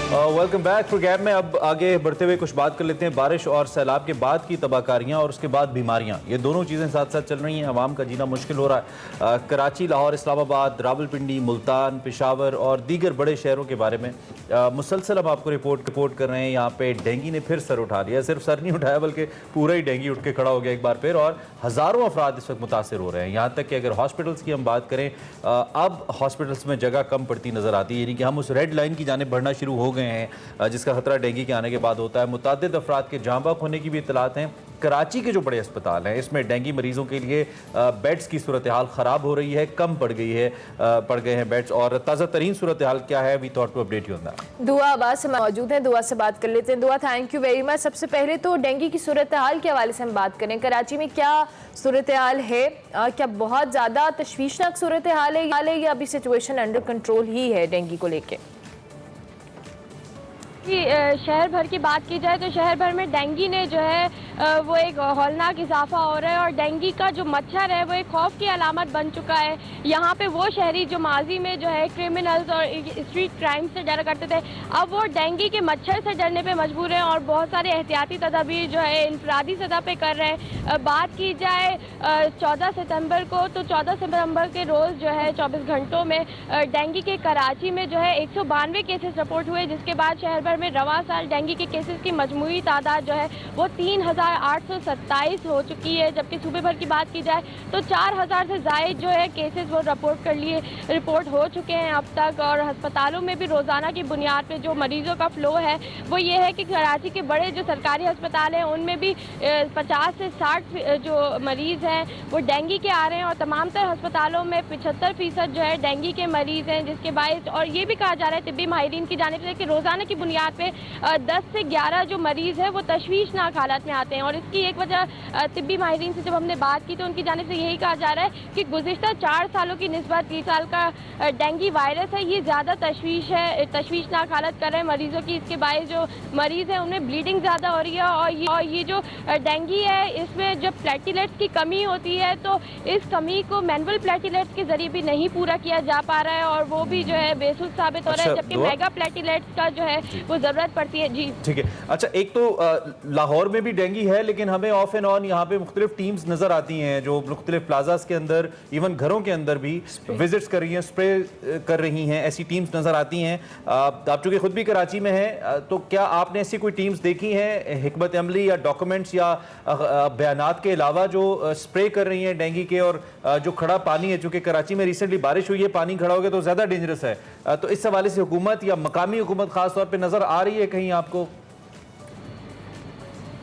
Welcome back programme में। अब आगे बढ़ते हुए कुछ बात कर लेते हैं बारिश और सैलाब के बाद की तबाहकारियाँ और उसके बाद बीमारियाँ। ये दोनों चीज़ें साथ साथ चल रही हैं। आवाम का जीना मुश्किल हो रहा है। कराची, लाहौर, इस्लामाबाद, रावलपिंडी, मुल्तान, पेशावर और दीगर बड़े शहरों के बारे में मुसलसल हम आपको रिपोर्ट कर रहे हैं। यहाँ पे डेंगू ने फिर सर उठा लिया। सिर्फ सर नहीं उठाया बल्कि पूरा ही डेंगू उठ के खड़ा हो गया एक बार फिर, और हज़ारों अफराद इस वक्त मुतासर हो रहे हैं। यहाँ तक कि अगर हॉस्पिटल्स की हम बात करें, अब हॉस्पिटल्स में जगह कम पड़ती नज़र आती है, यानी कि हम उस रेड लाइन की जानिब बढ़ना शुरू हो गए हैं जिसका खतरा डेंगू के आने के बाद होता है। मुतादिद अफराद के जाँ बहक होने की भी इतलात हैं। कराची के जो बड़े अस्पताल हैं इसमें डेंगू मरीजों के लिए बेड्स की सूरत हाल ख़राब हो रही है, कम पड़ गए हैं बेड्स। और ताज़ा तरीन सूरत हाल क्या है, we thought to update you on that. Dua Abbas मौजूद हैं, दुआ से बात कर लेते हैं। दुआ, थैंक यू वेरी मच। सबसे पहले तो डेंगू की सूरत हाल के हवाले से हम बात करें। कराची में क्या सूरत हाल है? क्या बहुत ज़्यादा तशवीशनाक सूरत हाल है या अभी सिचुएशन अंडर कंट्रोल ही है डेंगू को लेके? शहर भर की बात की जाए तो शहर भर में डेंगू ने जो है वो एक हौलनाक इजाफा हो रहा है, और डेंगू का जो मच्छर है वो एक खौफ की अलामत बन चुका है। यहाँ पे वो शहरी जो माजी में जो है क्रिमिनल्स और स्ट्रीट क्राइम से डरा करते थे, अब वो डेंगू के मच्छर से डरने पे मजबूर हैं और बहुत सारे एहतियाती तदाबीर जो है इनफरादी सतह पे कर रहे हैं। बात की जाए 14 सितंबर को, तो 14 सितंबर के रोज़ जो है 24 घंटों में डेंगू के कराची में जो है 192 केसेस रिपोर्ट हुए, जिसके बाद शहर भर में रवां साल डेंगू के केसेस की मजमूई तादाद जो है वो 3827 हो चुकी है। जबकि सूबे भर की बात की जाए तो 4000 से ज़ायद जो है केसेस वो रिपोर्ट हो चुके हैं अब तक। और अस्पतालों में भी रोज़ाना की बुनियाद पे जो मरीजों का फ़्लो है वो ये है कि कराची के बड़े जो सरकारी अस्पताल हैं उनमें भी 50 से 60 जो मरीज़ हैं वो डेंगू के आ रहे हैं, और तमाम तर अस्पतालों में 75% जो है डेंगू के मरीज़ हैं, जिसके बायस और ये भी कहा जा रहा है तिब्बी माहिरीन की जानिब से कि रोज़ाना की बुनियाद पे 10 से 11 जो मरीज़ है वो तशवीशनाक हालत में आते हैं। और इसकी एक वजह तिब्बी माहिरीन से जब हमने बात की तो उनकी जानिब से यही कहा जा रहा है कि गुज़िश्ता 4 सालों की निस्बत 30 साल का डेंगू वायरस है, ये ज़्यादा तशवीशनाक हालत कर रहे हैं मरीज़ों की। इसके बायस जो मरीज़ हैं उनमें ब्लीडिंग ज़्यादा हो रही है, और ये जो डेंगू है इसमें जब प्लेटिलेट्स की कमी होती है तो इस कमी को मैनुअल प्लेटिलेट्स के जरिए भी नहीं पूरा किया जा पा रहा है, और वो भी जो है बेसुध साबित हो रहा है, जबकि मेगा प्लेटिलेट्स का जो है वो जरूरत पड़ती है। जी ठीक है। अच्छा, एक तो लाहौर में भी डेंगू है, लेकिन हमें ऑफ एंड ऑन यहाँ पे मुख्तलिफ टीम्स नजर आती हैं जो मुख्तलिफ प्लाजास के अंदर, इवन घरों के अंदर भी विजिट्स कर रही हैं, स्प्रे कर रही हैं। ऐसी टीम्स नजर आती हैं। आप चूंकि खुद भी कराची में हैं, तो क्या आपने ऐसी कोई टीम्स देखी हैं हिकमत अमली या डॉक्यूमेंट्स या बयानात के अलावा जो स्प्रे कर रही हैं डेंगू के? और जो खड़ा पानी है, चूंकि कराची में रिसेंटली बारिश हुई है, पानी खड़ा हो गया तो ज्यादा डेंजरस है, तो इस हवाले से हुकूमत या मकामी हुकूमत खास तौर पर नजर आ रही है कहीं आपको?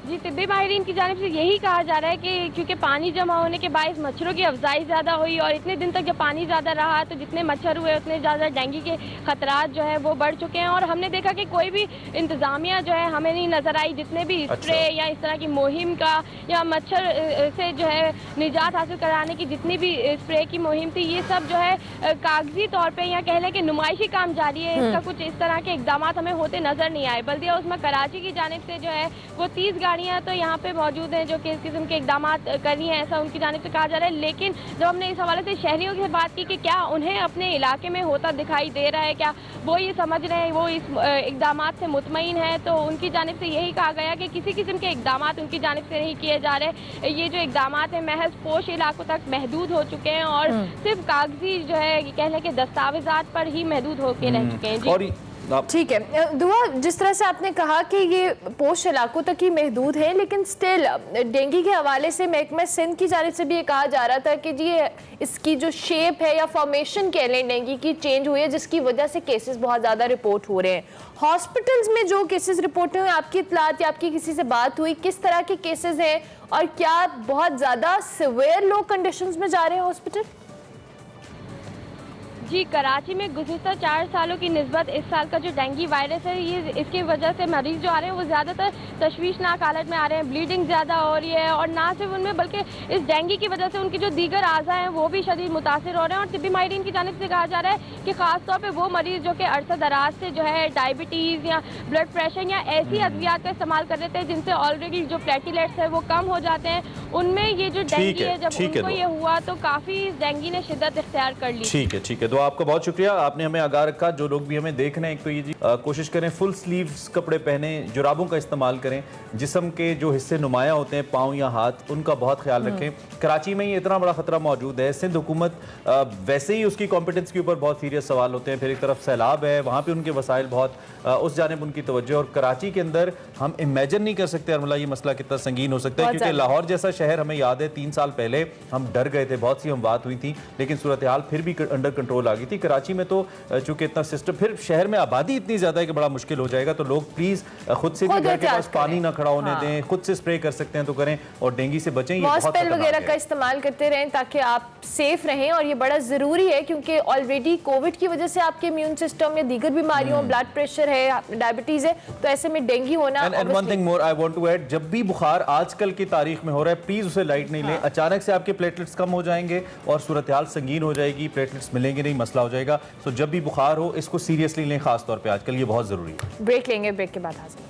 जी, तिब्बी माहिरीन की जानिब से यही कहा जा रहा है कि क्योंकि पानी जमा होने के बायस मच्छरों की अफजाई ज़्यादा हुई, और इतने दिन तक जब पानी ज़्यादा रहा तो जितने मच्छर हुए उतने ज़्यादा डेंगू के खतरात जो है वो बढ़ चुके हैं। और हमने देखा कि कोई भी इंतज़ामिया जो है हमें नहीं नज़र आई, जितने भी स्प्रे या इस तरह की मुहिम का या मच्छर से जो है निजात हासिल कराने की जितनी भी स्प्रे की मुहिम थी, ये सब जो है कागजी तौर पर या कह लें कि नुमाइशी काम जारी है। इसका कुछ इस तरह के इकदाम हमें होते नज़र नहीं आए। बल्दिया उसमें कराची की जानिब से जो है वो 30 गाड़ियाँ तो यहाँ पे मौजूद हैं जो कि इस किस्म के इकदाम कर रही हैं, ऐसा उनकी जानिब से कहा जा रहा है। लेकिन जब हमने इस हवाले से शहरियों से बात की कि क्या उन्हें अपने इलाके में होता दिखाई दे रहा है, क्या वो ये समझ रहे हैं, वो इस इकदाम से मुतमईन है, तो उनकी जानिब से यही कहा गया कि किसी किस्म के इकदाम उनकी जानिब से नहीं किए जा रहे। ये जो इकदाम हैं महज पोश इलाकों तक महदूद हो चुके हैं और सिर्फ कागजी जो है कह लें कि दस्तावेजात पर ही महदूद होकर रह चुके हैं। जी ठीक है। दुआ, जिस तरह से आपने कहा कि ये पोस्ट इलाकों तक ही महदूद है, लेकिन स्टिल डेंगू के हवाले से महकमा सिंध की जानिब से भी ये कहा जा रहा था कि जी इसकी जो शेप है या फॉर्मेशन कह लें डेंगू की चेंज हुई है, जिसकी वजह से केसेस बहुत ज़्यादा रिपोर्ट हो रहे हैं। हॉस्पिटल्स में जो केसेस रिपोर्ट हुए, आपकी इतलात या आपकी किसी से बात हुई, किस तरह के केसेस हैं और क्या बहुत ज़्यादा सिवियर लो कंडीशंस में जा रहे हैं हॉस्पिटल? जी, कराची में गुज़िश्ता 4 सालों की निस्बत इस साल का जो डेंगू वायरस है, ये इसकी वजह से मरीज जो आ रहे हैं वो ज़्यादातर तशवीशनाक हालत में आ रहे हैं। ब्लीडिंग ज़्यादा हो रही है, और ना सिर्फ उनमें बल्कि इस डेंगू की वजह से उनकी जो दीगर आज़ा हैं वो भी शदीद मुतासिर हो रहे हैं। और तिब्बी माहिरीन की जानिब से कहा जा रहा है कि ख़ासतौर पर वो मरीज़ जो कि अरसा दराज से जो है डायबिटीज़ या ब्लड प्रेशर या ऐसी अद्वियात का इस्तेमाल कर देते हैं जिनसे ऑलरेडी जो प्लेटिलेट्स है वो कम हो जाते हैं, उनमें ये जो डेंगू है जब उनको ये हुआ तो काफ़ी डेंगू ने शिद्दत इख्तियार कर ली। ठीक है। दुआ आपका बहुत शुक्रिया, आपने हमें आगाह रखा। जो लोग भी हमें देख रहे हैं, एक तो ये जी कोशिश करें फुल स्लीव्स कपड़े पहने, जुराबों का इस्तेमाल करें, जिस्म के जो हिस्से नुमायाँ होते हैं पाँव या हाथ, उनका बहुत ख्याल रखें। कराची में ही इतना बड़ा खतरा मौजूद है। सिंध हुकूमत वैसे ही उसकी कॉम्पिटेंस के ऊपर बहुत सीरियस सवाल होते हैं, फिर एक तरफ सैलाब है, वहाँ पे उनके वसाइल बहुत, उस जानिब उनकी तवज्जो। और कराची के अंदर हम इमेजिन नहीं कर सकते अरमला ये मसला कितना संगीन हो सकता है, क्योंकि लाहौर जैसा शहर हमें याद है 3 साल पहले हम डर गए थे, बहुत सी हम बात हुई थी, लेकिन सूरत हाल फिर भी अंडर कंट्रोल आ गई थी। कराची में तो चूंकि इतना सिस्टम, फिर शहर में आबादी इतनी ज्यादा है कि बड़ा मुश्किल हो जाएगा। तो लोग प्लीज खुद से भी घर के पास पानी ना खड़ा होने दें, खुद से स्प्रे कर सकते हैं तो करें, और डेंगू से बचें। मॉस्पेल वगैरह का इस्तेमाल करते रहें ताकि आप सेफ रहें, और ये बड़ा जरूरी है क्योंकि ऑलरेडी कोविड की वजह से आपके इम्यून सिस्टम या दीगर बीमारियों, ब्लड प्रेशर है, डायबिटीज है, तो ऐसे में डेंगू होना। And one thing more I want to add, जब भी बुखार आजकल की तारीख में हो रहा है, प्लीज उसे लाइट नहीं लें। अचानक से आपके प्लेटलेट्स कम हो जाएंगे और सूरत हाल संगीन हो जाएगी, प्लेटलेट्स मिलेंगे नहीं, मसला हो जाएगा। तो जब भी बुखार हो इसको सीरियसली लें, खास तौर पे आजकल ये बहुत जरूरी है। ब्रेक लेंगे, ब्रेक के बाद हाजिर।